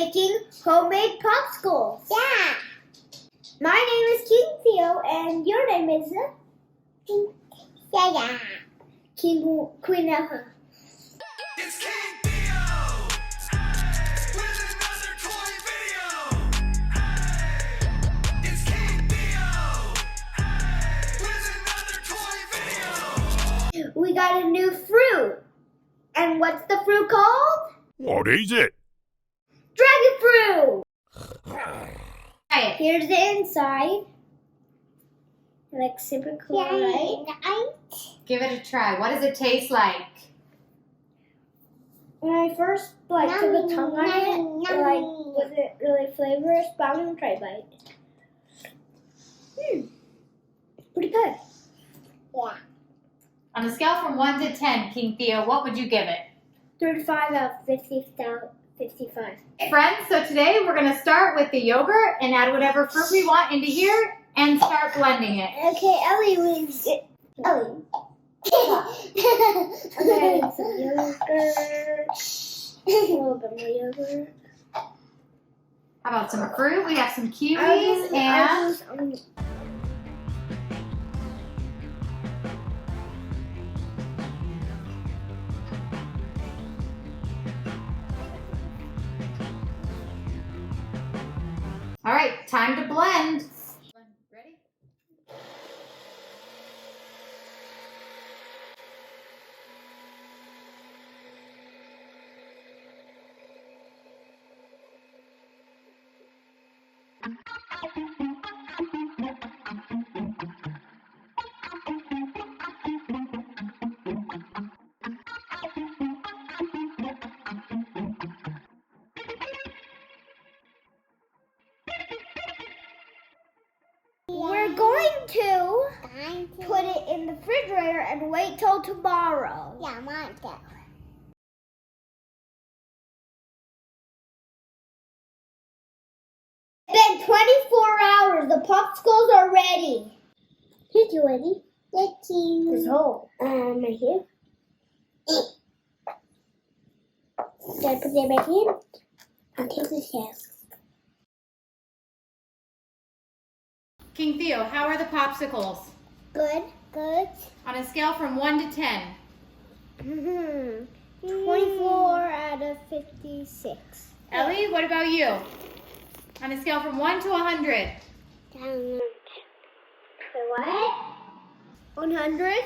making homemade popsicles. Yeah. My name is King Theo, and your name is King Theo. Queen Ella. It's King Theo with another toy video. It's King Theo with another toy video. We got a new fruit. And what's the fruit called? What is it? Dragon fruit! Right. Here's the inside. Like super cool, right? Give it a try. What does it taste like? When I first took a tongue on it, wasn't really flavorous, but I'm gonna try a bite. Pretty good. Yeah. On a scale from 1 to 10, King Theo, what would you give it? 35 out of 55. Friends, so today we're going to start with the yogurt and add whatever fruit we want into here and start blending it. Okay, Ellie, Ellie. I'm adding some yogurt. A little bit more yogurt. How about some fruit? We have some kiwis and... All right, time to blend. Ready? We're going to put it in the refrigerator and wait till tomorrow. Yeah, I want that. It's been 24 hours. The popsicles are ready. Here's you ready. Thank you. This hole. Right here. Gotta put that back in. And take this out. King Theo, how are the popsicles? Good. Good. On a scale from 1 to 10. 24 out of 56. Ellie, what about you? On a scale from 1 to 100. What? 100?